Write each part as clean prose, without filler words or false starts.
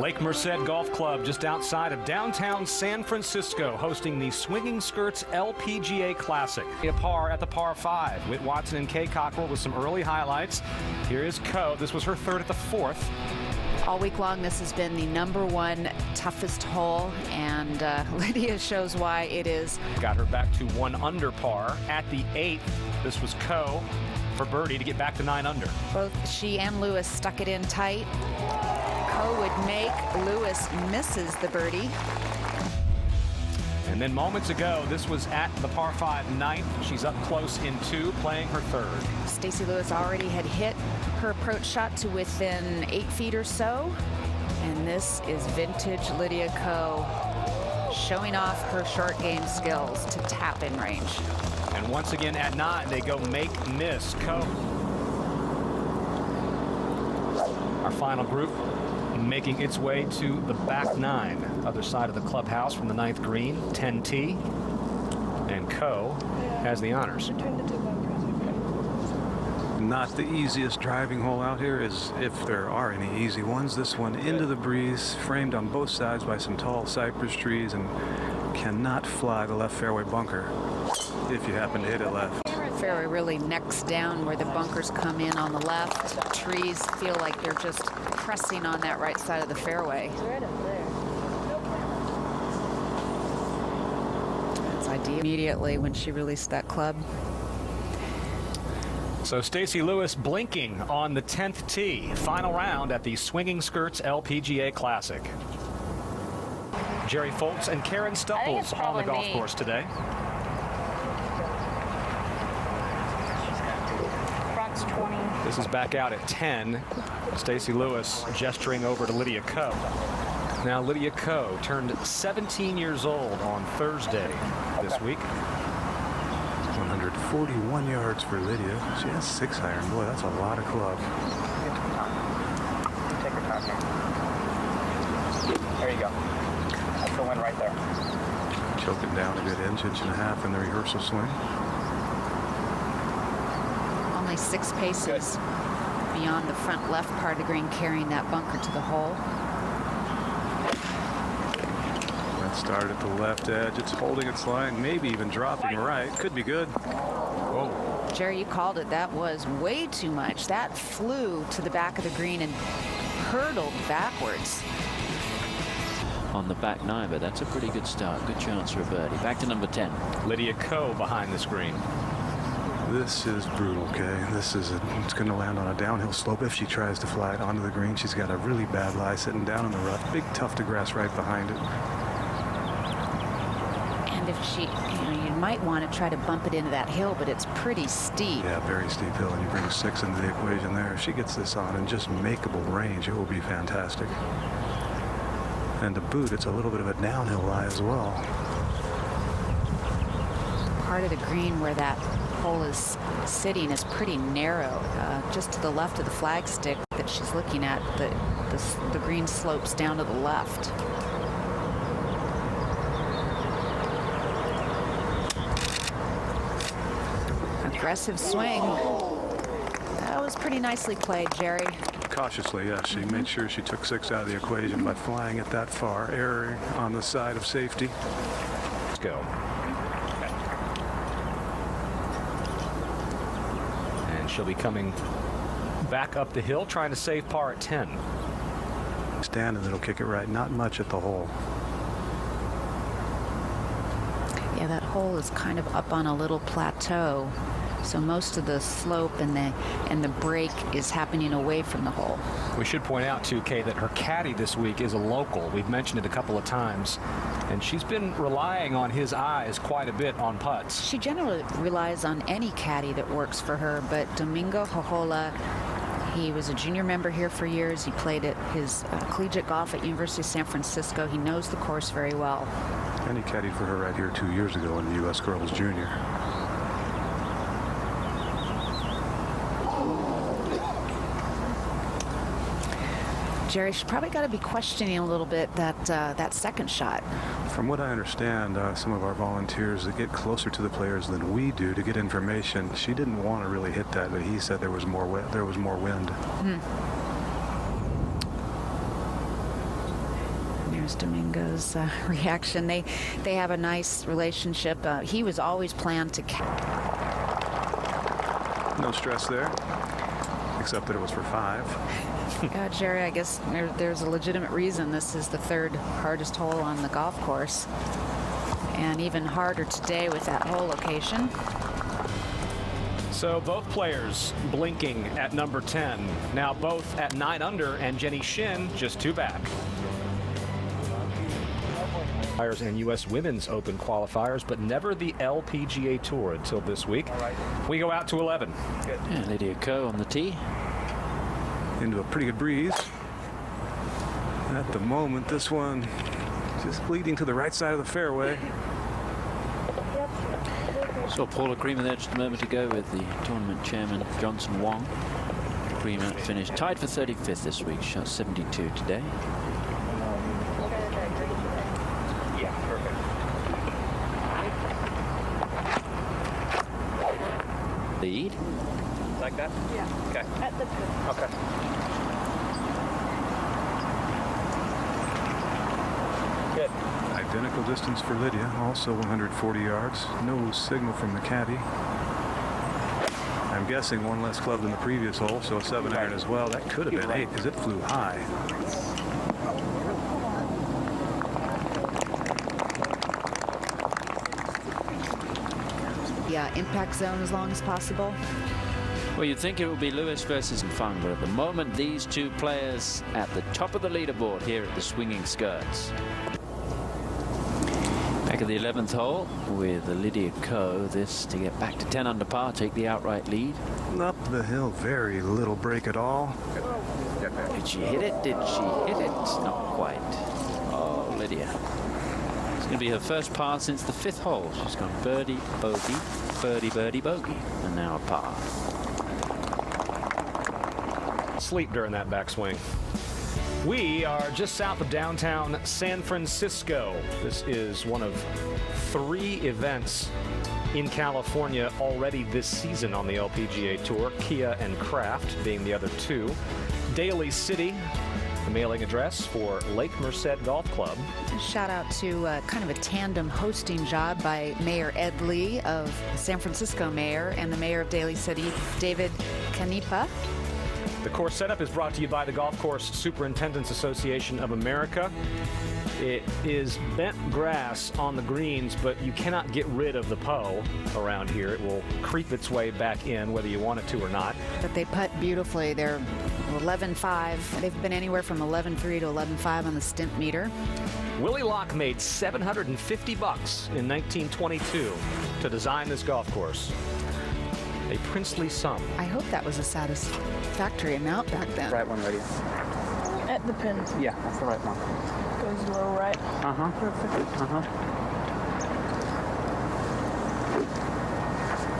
Lake Merced Golf Club, just outside of downtown San Francisco, hosting the Swinging Skirts LPGA Classic. A par at the par 5. Whit Watson and Kay Cockrell with some early highlights. Here is Ko. This was her third at the 4th. All week long, this has been the #1 toughest hole, and Lydia shows why it is. Got her back to 1 under par at the 8th. This was Ko for birdie to get back to 9 under. Both she and Lewis stuck it in tight. Ko would make, Lewis misses the birdie. And then moments ago, this was at the par 5 9th. She's up close in 2, playing her 3rd. Stacey Lewis already had hit her approach shot to within 8 feet or so. And this is vintage Lydia Ko showing off her short game skills to tap in range. And once again at 9, they go make, miss. Ko. Our final group making its way to the back 9, other side of the clubhouse from the 9th green, 10T. And Ko has the honors. Not the easiest driving hole out here, is if there are any easy ones. This one into the breeze, framed on both sides by some tall cypress trees, and cannot fly the left fairway bunker if you happen to hit it left. Fairway really necks down where the bunkers come in on the left. Trees feel like they're just pressing on that right side of the fairway. It's right up there. It's ideal. Immediately when she released that club. So Stacey Lewis blinking on the 10th tee. Final round at the Swinging Skirts LPGA Classic. Jerry Foltz and Karen Stupples on the golf course today. Front's 20. This is back out at 10. Stacey Lewis gesturing over to Lydia Ko. Now Lydia Ko turned 17 years old on Thursday this week. 141 yards for Lydia. She has 6 iron. Boy, that's a lot of club. Take your time here. There you go. That's the win right there. Choke it down a good inch and a half in the rehearsal swing. Only 6 paces beyond the front left part of the green, carrying that bunker to the hole. That start at the left edge. It's holding its line, maybe even dropping right. Could be good. Whoa. Jerry, you called it. That was way too much. That flew to the back of the green and hurtled backwards. On the back 9, but that's a pretty good start. Good chance for a birdie. Back to number 10. Lydia Ko behind the screen. This is brutal, Kay. It's going to land on a downhill slope if she tries to fly it onto the green. She's got a really bad lie sitting down in the rough. Big tuft of grass right behind it. And if she, you might want to try to bump it into that hill, but it's pretty steep. Yeah, very steep hill, and you bring 6 into the equation there. If she gets this on in just makeable range, it will be fantastic. And to boot, it's a little bit of a downhill lie as well. Part of the green where that hole is sitting is pretty narrow. Just to the left of the flagstick that she's looking at, the green slopes down to the left. Aggressive swing. That was pretty nicely played, Jerry. Cautiously, yes. She made sure she took 6 out of the equation by flying it that far, erring on the side of safety. Let's go. And she'll be coming back up the hill, trying to save par at 10. Stand and it'll kick it right. Not much at the hole. Yeah, that hole is kind of up on a little plateau. So most of the slope and the break is happening away from the hole. We should point out, too, Kay, that her caddy this week is a local. We've mentioned it a couple of times. And she's been relying on his eyes quite a bit on putts. She generally relies on any caddy that works for her, but Domingo Jojola, he was a junior member here for years. He played at his collegiate golf at University of San Francisco. He knows the course very well. And he caddied for her right here 2 years ago in the U.S. Girls Junior. Jerry, she's probably got to be questioning a little bit that second shot. From what I understand, some of our volunteers that get closer to the players than we do to get information, she didn't want to really hit that, but he said there was more wind. There's Domingo's reaction. They have a nice relationship. He was always planned to No stress there, except that it was for 5. Jerry, I guess there's a legitimate reason this is the 3rd hardest hole on the golf course. And even harder today with that hole location. So both players blinking at number 10. Now both at 9 under, and Jenny Shin just 2 back. And U.S. Women's Open qualifiers, but never the LPGA Tour until this week. We go out to 11. Yeah, Lydia Ko on the tee. Into a pretty good breeze. At the moment, this one just leading to the right side of the fairway. Saw Paula Creamer there just a moment ago with the tournament chairman, Johnson Wong. Creamer finished tied for 35th this week, shot 72 today. Yeah, perfect. Lead. Like that? Yeah. Okay. At the pin. Okay. Good. Identical distance for Lydia, also 140 yards. No signal from the caddy. I'm guessing 1 less club than the previous hole, so a 7-iron as well. That could have been 8 because it flew high. Yeah, impact zone as long as possible. Well, you'd think it would be Lewis versus Fung, but at the moment, these 2 players at the top of the leaderboard here at the Swinging Skirts. Back at the 11th hole with Lydia Ko. This to get back to 10 under par, take the outright lead. Up the hill, very little break at all. Did she hit it? Did she hit it? Not quite. Oh, Lydia. It's going to be her first par since the 5th hole. She's gone birdie, bogey, birdie, birdie, bogey, and now a par. Sleep during that backswing. We are just south of downtown San Francisco. This is one of 3 events in California already this season on the LPGA Tour. Kia and Kraft being the other 2. Daly City, the mailing address for Lake Merced Golf Club. Shout out to kind of a tandem hosting job by Mayor Ed Lee of San Francisco Mayor and the Mayor of Daly City, David Canepa. The course setup is brought to you by the Golf Course Superintendents Association of America. It is bent grass on the greens, but you cannot get rid of the PO around here. It will creep its way back in whether you want it to or not. But they putt beautifully. They're 11.5. They've been anywhere from 11.3 to 11.5 on the stimp meter. Willie Locke made $750 in 1922 to design this golf course. A princely sum. I hope that was a satisfactory amount back then. Right one, Lydia. At the pins. Yeah, that's the right one. Goes low right. Uh-huh. Perfect. Uh-huh.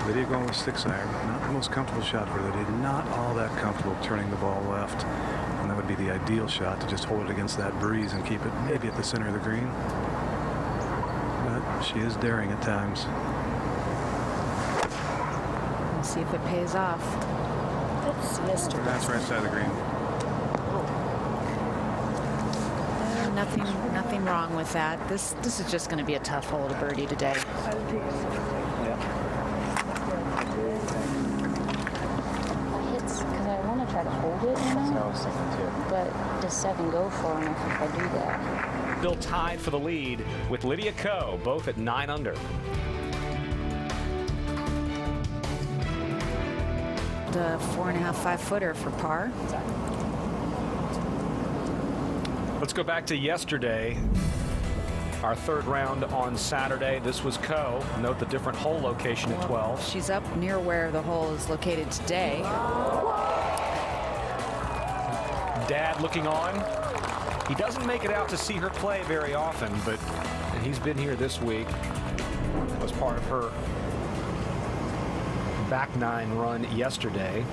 Lydia going with 6-iron. Not the most comfortable shot for Lydia. Not all that comfortable turning the ball left. And that would be the ideal shot, to just hold it against that breeze and keep it maybe at the center of the green. But she is daring at times. We'll see if it pays off. That's yesterday. That's right side of the green. Nothing wrong with that. This is just going to be a tough hole to birdie today. Hits because I want to try to hold it, you know. I was thinking too. But does 7 go far enough if I do that? Still tied for the lead with Lydia Ko, both at 9 under. The 4.5, 5-footer for par. Let's go back to yesterday. Our third round on Saturday. This was Ko. Note the different hole location at 12. She's up near where the hole is located today. Dad looking on. He doesn't make it out to see her play very often, but he's been here this week. That was part of her back 9 run yesterday.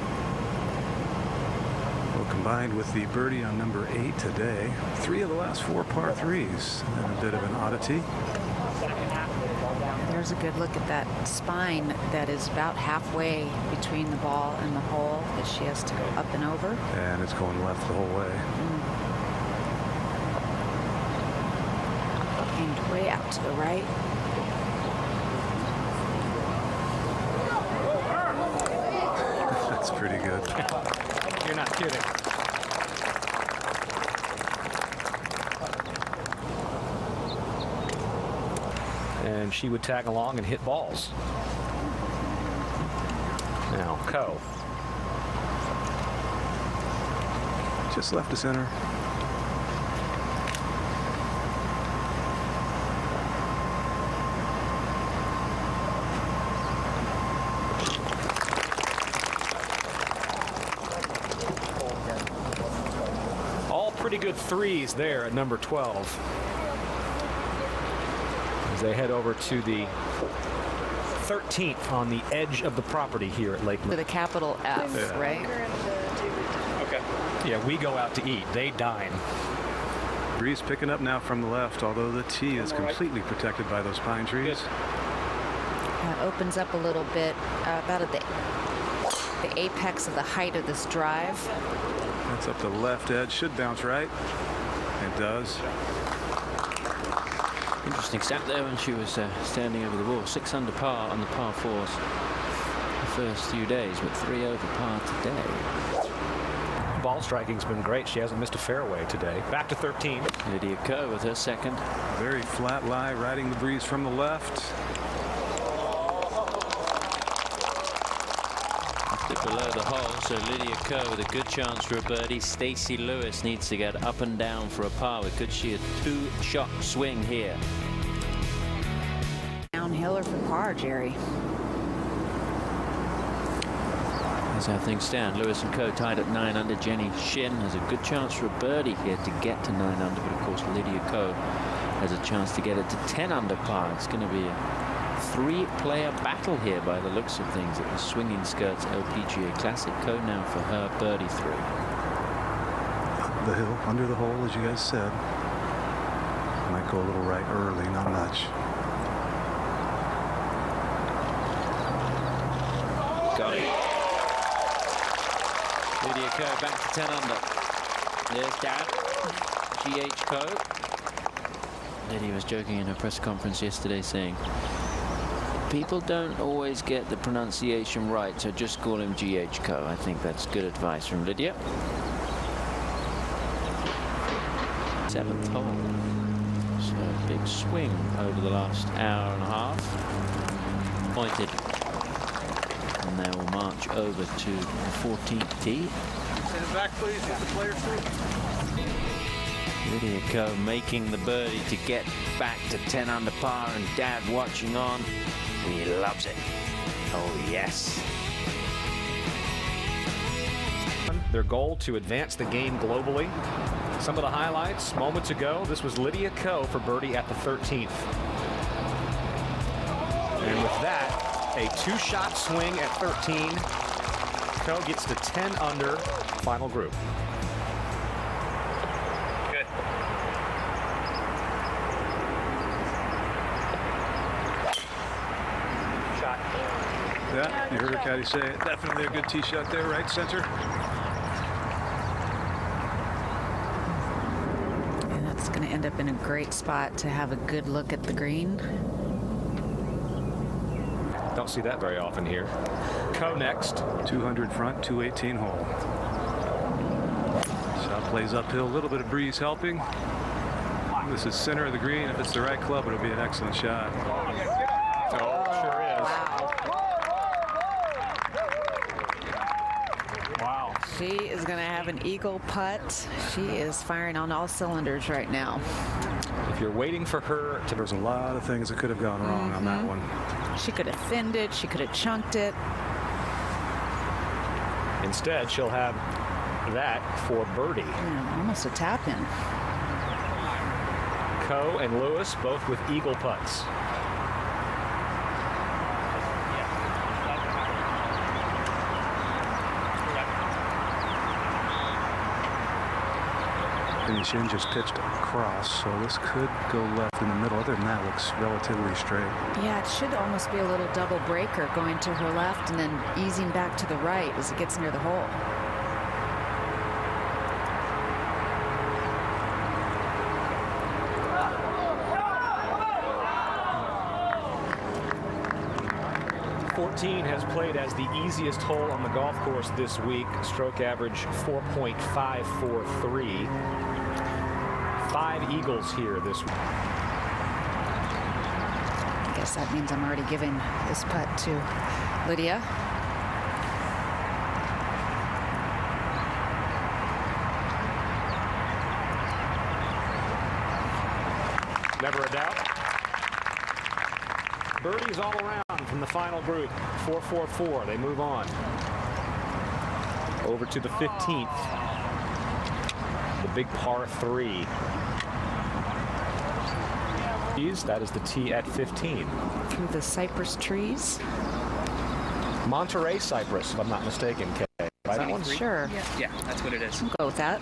Well, combined with the birdie on number 8 today, 3 of the last 4 par 3s. And a bit of an oddity. There's a good look at that spine that is about halfway between the ball and the hole that she has to go up and over. And it's going left the whole way. to the right. That's pretty good. You're not kidding. And she would tag along and hit balls. Now, Ko. Just left to center. All pretty good threes there at number 12. As they head over to the 13th on the edge of the property here at Lake Merced. With a capital F, Yeah. right? Okay. Yeah, we go out to eat. They dine. Breeze picking up now from the left, although the tee is completely protected by those pine trees. Opens up a little bit about at the apex of the height of this drive. That's up the left edge. Should bounce right. It does. Interesting stat there when she was standing over the wall. 6 under par on the par 4s the first few days, but 3 over par today. Ball striking's been great. She hasn't missed a fairway today. Back to 13. Lydia Ko with her second. Very flat lie, riding the breeze from the left. Below the hole, so Lydia Ko with a good chance for a birdie. Stacey Lewis needs to get up and down for a par. Could she a 2-shot swing here? Downhill or for par, Jerry. That's how things stand. Lewis and Ko tied at 9 under. Jenny Shin has a good chance for a birdie here to get to 9 under, but of course Lydia Ko has a chance to get it to 10 under par. It's going to be a 3-player battle here by the looks of things at the Swinging Skirts LPGA Classic. Ko now for her birdie 3. Up the hill, under the hole, as you guys said. Might go a little right early, not much. Got it. Lydia Ko back to 10 under. There's Dad, G.H. Ko. Lydia was joking in her press conference yesterday saying, people don't always get the pronunciation right, so just call him G.H. Ko. I think that's good advice from Lydia. 7th hole. So a big swing over the last hour and a half. Pointed. And they will march over to the 14th tee. Send it back, please. Get the player through. Lydia Ko making the birdie to get back to 10 under par, and Dad watching on. He loves it. Oh, yes. Their goal to advance the game globally. Some of the highlights moments ago. This was Lydia Ko for birdie at the 13th. And with that, a 2-shot swing at 13. Ko gets to 10 under, final group. Good. Shot. Yeah, you heard her caddy say it. Definitely a good tee shot there, right center. And that's going to end up in a great spot to have a good look at the green. Don't see that very often here. Ko next. 200 front, 218 hole. Shot plays uphill, a little bit of breeze helping. This is center of the green. If it's the right club, it'll be an excellent shot. Oh, sure is. Wow. She is going to have an eagle putt. She is firing on all cylinders right now. If you're waiting for her to... There's a lot of things that could have gone wrong on that one. She could have thinned it. She could have chunked it. Instead, she'll have that for birdie. Yeah, almost a tap in. Ko and Lewis both with eagle putts. And Shin just pitched across, so this could go left in the middle. Other than that, it looks relatively straight. Yeah, it should almost be a little double breaker going to her left and then easing back to the right as it gets near the hole. 14 has played as the easiest hole on the golf course this week. Stroke average 4.543. 5 eagles here this week. I guess that means I'm already giving this putt to Lydia. Never a doubt. Birdies all around from the final group. 4-4-4. They move on. Over to the 15th. The big par 3. That is the tee at 15. Through the cypress trees. Monterey cypress, if I'm not mistaken, Kay. Right? That one? Sure. Yeah, that's what it is. I'll go with that.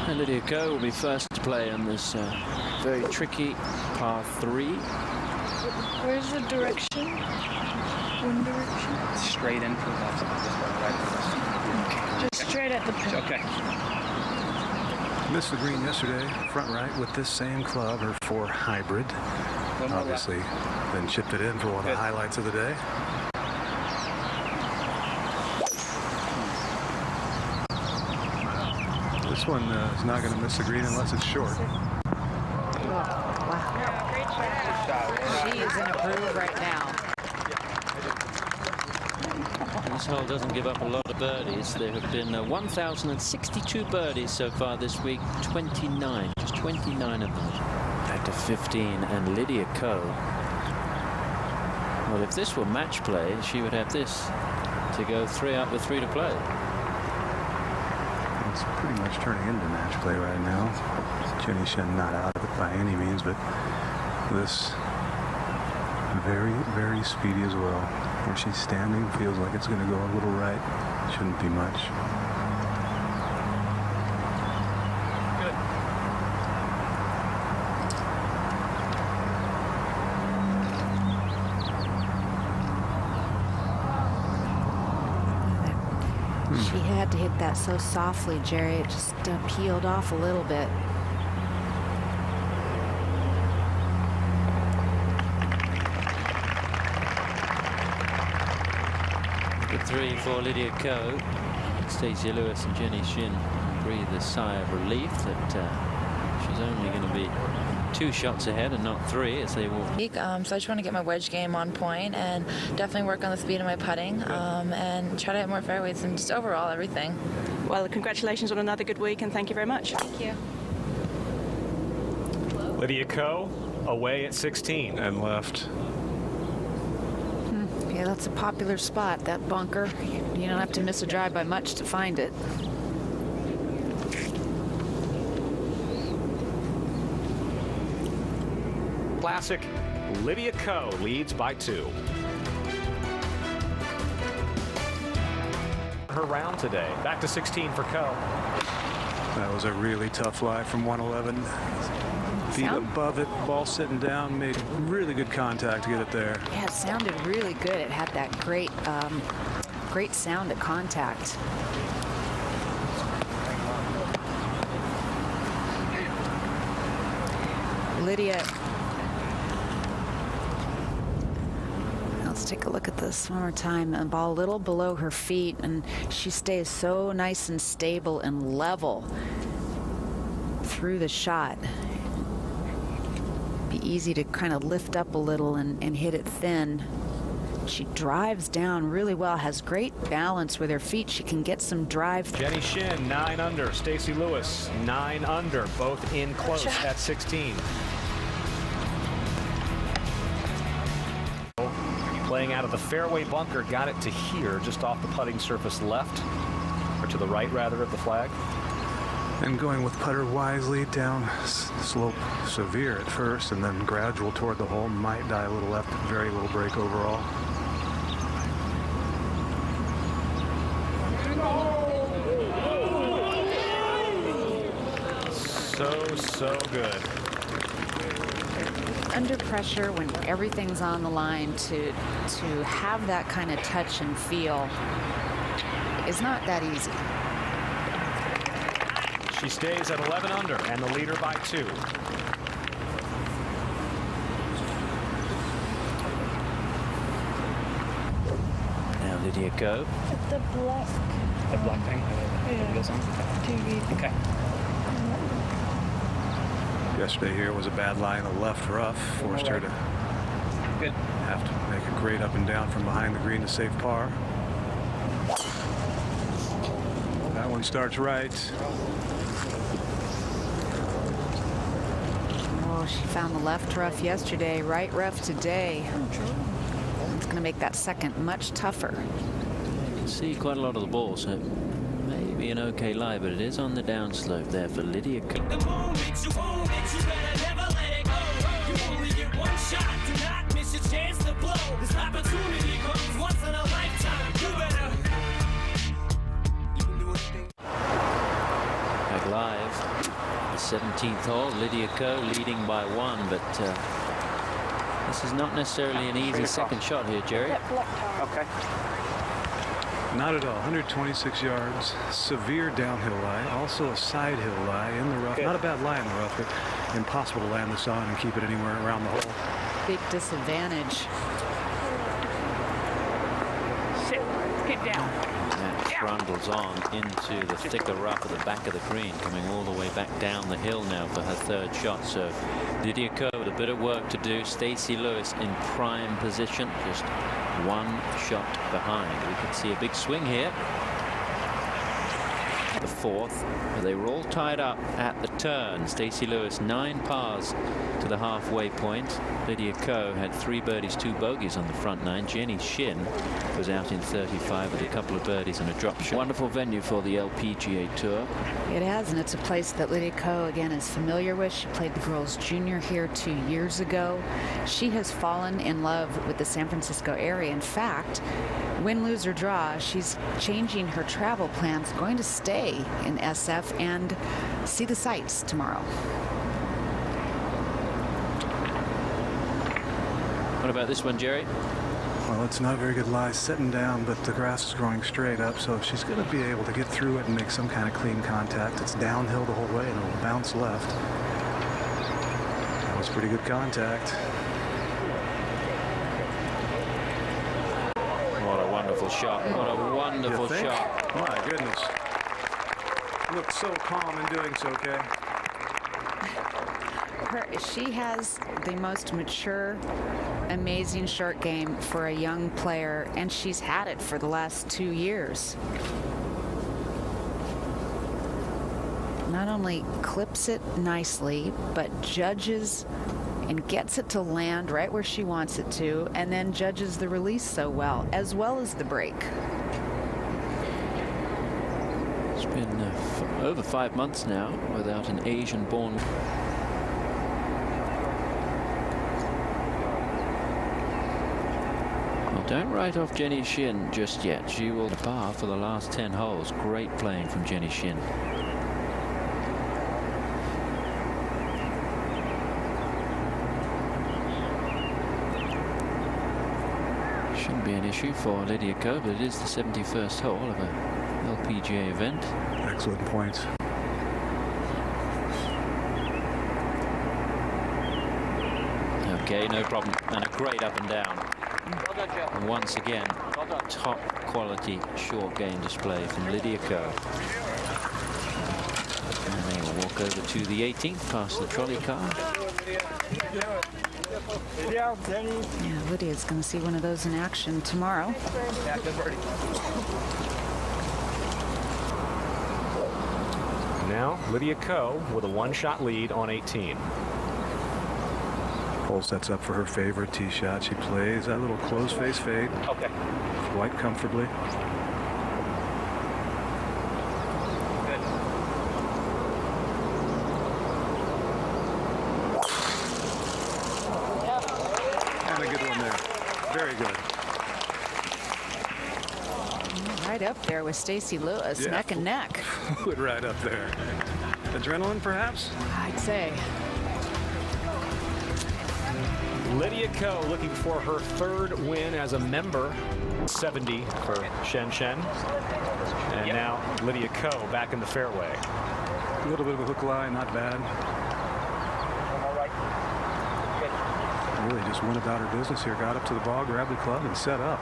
And Lydia Ko will be first to play on this very tricky par 3. Where's the direction? One direction? Straight in from left. Just straight at the pin. Okay. Missed the green yesterday, front right with this same club, her 4 hybrid. Obviously, then chipped it in for one of the highlights of the day. This one is not going to miss the green unless it's short. Wow. She is in a groove right now. This hole doesn't give up a lot of birdies. There have been 1,062 birdies so far this week. 29, just 29 of them. Back to 15, and Lydia Ko. Well, if this were match play, she would have this to go 3 up with 3 to play. It's pretty much turning into match play right now. Jenny Shen not out of it by any means, but this very, very speedy as well. Where she's standing feels like it's going to go a little right. Shouldn't be much. Good. She had to hit that so softly, Jerry. It just peeled off a little bit. Good 3 for Lydia Ko. Stacey Lewis and Jenny Shin breathe a sigh of relief that she's only going to be 2 shots ahead and not 3 as they walk. So I just want to get my wedge game on point and definitely work on the speed of my putting and try to hit more fairways and just overall everything. Well, congratulations on another good week and thank you very much. Thank you. Lydia Ko away at 16. And left. Yeah, that's a popular spot, that bunker. You don't have to miss a drive by much to find it. Classic. Lydia Ko leads by 2. Her round today. Back to 16 for Ko. That was a really tough lie from 111. Feet above it, ball sitting down, made really good contact to get it there. Yeah, it sounded really good. It had that great, great sound at contact. Lydia. Let's take a look at this one more time. The ball a little below her feet, and she stays so nice and stable and level through the shot. Be easy to kind of lift up a little and hit it thin. She drives down really well, has great balance with her feet. She can get some drive. Jenny Shin, 9 under. Stacey Lewis, 9 under. Both in close at 16. Playing out of the fairway bunker, got it to here, just off the putting surface left, or to the right, rather, of the flag. And going with putter wisely, down slope severe at first, and then gradual toward the hole, might die a little left, very little break overall. So good. Under pressure, when everything's on the line, to have that kind of touch and feel is not that easy. She stays at 11 under and the leader by 2. Lydia Ko. The black. The black thing? TV. Okay. Yesterday here was a bad lie in the left rough. Forced her to Good. have to make a great up and down from behind the green to save par. That one starts right. Oh, she found the left rough yesterday, right rough today. It's going to make that second much tougher. You can see quite a lot of the ball, so maybe an okay lie, but it is on the downslope there for Lydia Ko. The moment you own it, you better never let it go. You only get one shot, do not miss your chance to blow. This opportunity comes once in a lifetime. You better. You can do anything. Back live, the 17th hole, Lydia Ko leading by 1, but this is not necessarily an easy second shot here, Jerry. That black tire. Okay. Not at all. 126 yards. Severe downhill lie. Also a side hill lie in the rough. Good. Not a bad lie in the rough, but impossible to land this on and keep it anywhere around the hole. Big disadvantage. Sit. Get down. That trundles on into the thicker rough at the back of the green, coming all the way back down the hill now for her third shot. So Lydia Ko with a bit of work to do. Stacey Lewis in prime position, just one shot behind. We could see a big swing here. The fourth, they were all tied up at the turn. Stacey Lewis 9 pars to the halfway point. Lydia Ko had 3 birdies, 2 bogeys on the front 9. Jenny Shin was out in 35 with a couple of birdies and a drop shot. Wonderful venue for the LPGA Tour. It has, and it's a place that Lydia Ko, again, is familiar with. She played the girls junior here 2 years ago. She has fallen in love with the San Francisco area. In fact, win, lose, or draw, she's changing her travel plans, going to stay in SF and see the sights tomorrow. What about this one, Jerry? Well, it's not a very good lie sitting down, but the grass is growing straight up, so if she's going to be able to get through it and make some kind of clean contact, it's downhill the whole way and it'll bounce left. That was pretty good contact. What a wonderful shot. What a wonderful You think? shot. My goodness. Looked so calm in doing so, Kay. She has the most mature, amazing short game for a young player, and she's had it for the last 2 years. Not only clips it nicely, but judges and gets it to land right where she wants it to, and then judges the release so well as the break. It's been over 5 months now without an Asian-born. Well, don't write off Jenny Shin just yet. She will par for the last 10 holes. Great playing from Jenny Shin. Shouldn't be an issue for Lydia Ko, but it is the 71st hole of a LPGA event. Excellent points. Okay, no problem. And a great up and down. Well done, Joe. And once again, Well done. top quality short game display from Lydia Ko. And they will walk over to the 18th, past the trolley car. Yeah, Jenny. Yeah, Lydia's going to see one of those in action tomorrow. Yeah, good birdie. Now, Lydia Ko with a 1-shot lead on 18. Hole sets up for her favorite tee shot. She plays that little close face fade Okay. quite comfortably. Good. And a good one there. Very good. Right up there with Stacey Lewis, Yeah. neck and neck. Put right up there. Adrenaline, perhaps? I'd say. Lydia Ko looking for her 3rd win as a member. 70 for Shen Shen. And now Lydia Ko back in the fairway. A little bit of a hook lie, not bad. All right. Good. Really just went about her business here. Got up to the ball, grabbed the club, and set up.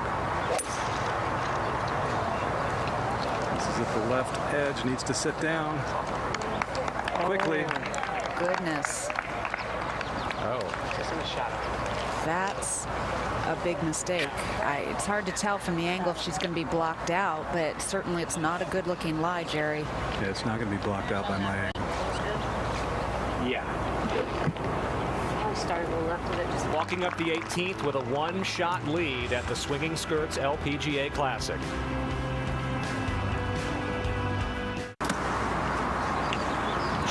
at the left edge, needs to sit down quickly. Oh, goodness. Oh. Just in the shot. That's a big mistake. It's hard to tell from the angle if she's going to be blocked out, but certainly it's not a good-looking lie, Jerry. Yeah, it's not going to be blocked out by my angle. Yeah. I started to the left of it. Just Walking up the 18th with a one-shot lead at the Swinging Skirts LPGA Classic.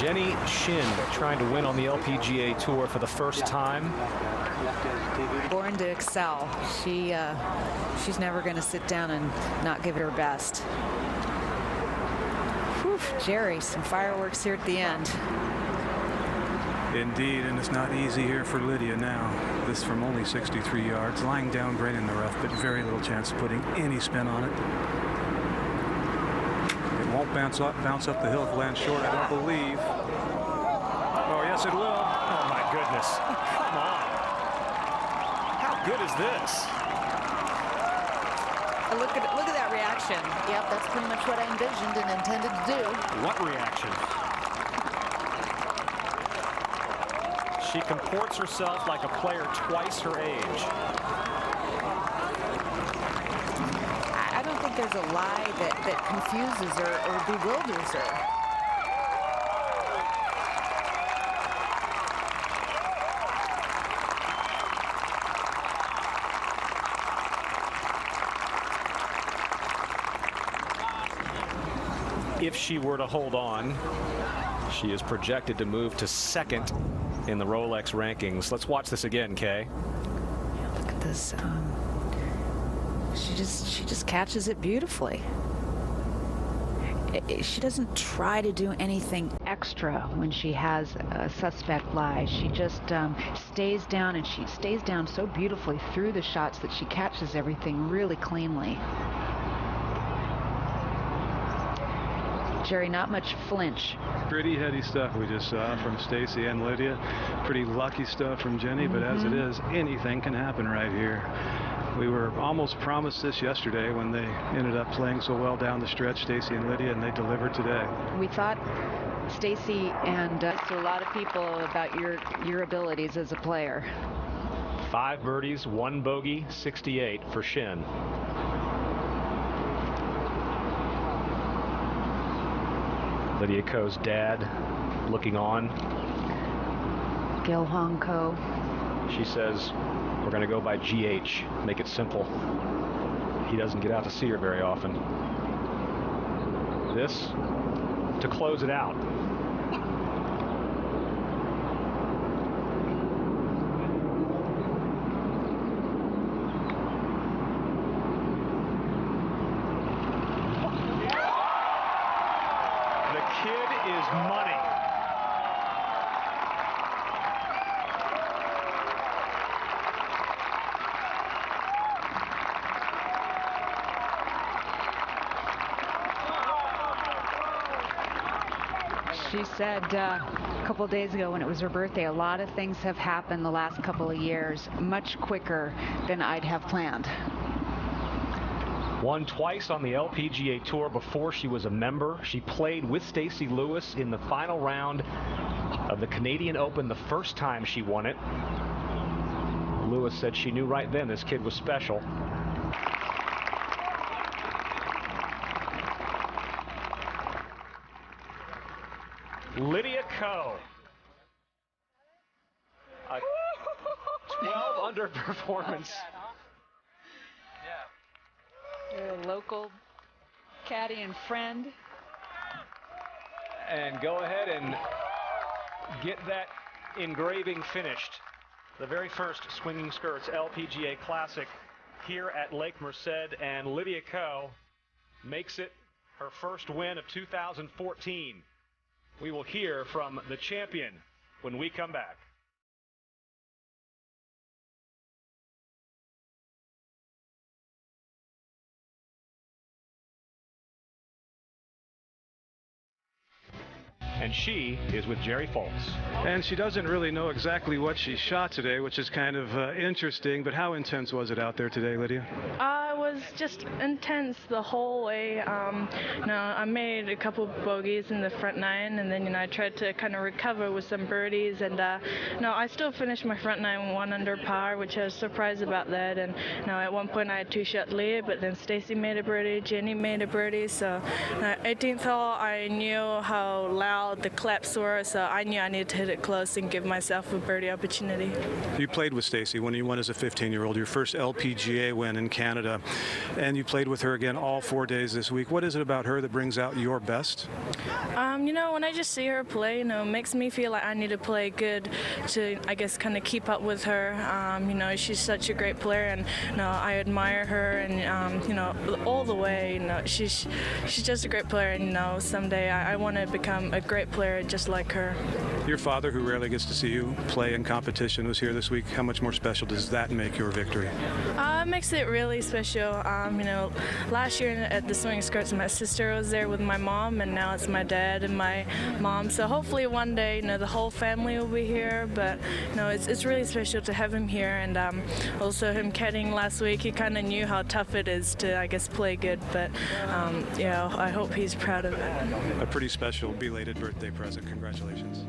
Jenny Shin trying to win on the LPGA Tour for the first time. Born to excel. She's never going to sit down and not give it her best. Whew, Jerry, some fireworks here at the end. Indeed, and it's not easy here for Lydia now. This from only 63 yards, lying down great in the rough, but very little chance of putting any spin on it. It won't bounce up the hill if it lands short, I don't believe. Oh, yes, it will. Oh, my goodness. Come on. How good is this? Look at that reaction. Yep, that's pretty much what I envisioned and intended to do. What reaction? She comports herself like a player twice her age. I don't think there's a lie that confuses her or bewilders her. If she were to hold on, she is projected to move to second in the Rolex rankings. Let's watch this again, Kay. Look at this. She just catches it beautifully. She doesn't try to do anything extra when she has a suspect lie. She just stays down, and she stays down so beautifully through the shots that she catches everything really cleanly. Jerry, not much flinch. Pretty heady stuff we just saw from Stacy and Lydia. Pretty lucky stuff from Jenny, but as it is, anything can happen right here. We were almost promised this yesterday when they ended up playing so well down the stretch, Stacy and Lydia, and they delivered today. We thought, Stacy, and to a lot of people about your abilities as a player. 5 birdies, 1 bogey, 68 for Shin. Lydia Ko's dad looking on. Gil Hong Ko. She says, we're going to go by GH, make it simple. He doesn't get out to see her very often. This to close it out. Money. She said a couple of days ago when it was her birthday, a lot of things have happened the last couple of years much quicker than I'd have planned. Won twice on the LPGA Tour before she was a member. She played with Stacey Lewis in the final round of the Canadian Open the first time she won it. Lewis said she knew right then this kid was special. Lydia Ko. A 12 under performance. You're a local caddy and friend. And go ahead and get that engraving finished. The very first Swinging Skirts LPGA Classic here at Lake Merced, and Lydia Ko makes it her first win of 2014. We will hear from the champion when we come back. And she is with Jerry Foltz. And she doesn't really know exactly what she shot today, which is kind of interesting. But how intense was it out there today, Lydia? It was was just intense the whole way. I made a couple bogeys in the front nine, and then I tried to kind of recover with some birdies, and I still finished my front nine 1 under par, which I was surprised about that. And at one point I had 2-shot lead, but then Stacy made a birdie, Jenny made a birdie. So 18th hole, I knew how loud the claps were, so I knew I needed to hit it close and give myself a birdie opportunity. You played with Stacy when you won as a 15-year-old, your first LPGA win in Canada, and you played with her again all 4 days this week. What is it about her that brings out your best? When I just see her play, it makes me feel like I need to play good to, I guess, kind of keep up with her. She's such a great player, and I admire her, and all the way. She's just a great player, and someday I want to become a great player just like her. Your father, who rarely gets to see you play in competition, was here this week. How much more special does that make your victory? It makes it really special. Last year at the Swinging Skirts, my sister was there with my mom, and now it's my dad and my mom. So hopefully one day, the whole family will be here. But it's really special to have him here, and also him caddying last week. He kind of knew how tough it is to, I guess, play good. But I hope he's proud of it. A pretty special belated birthday present. Congratulations.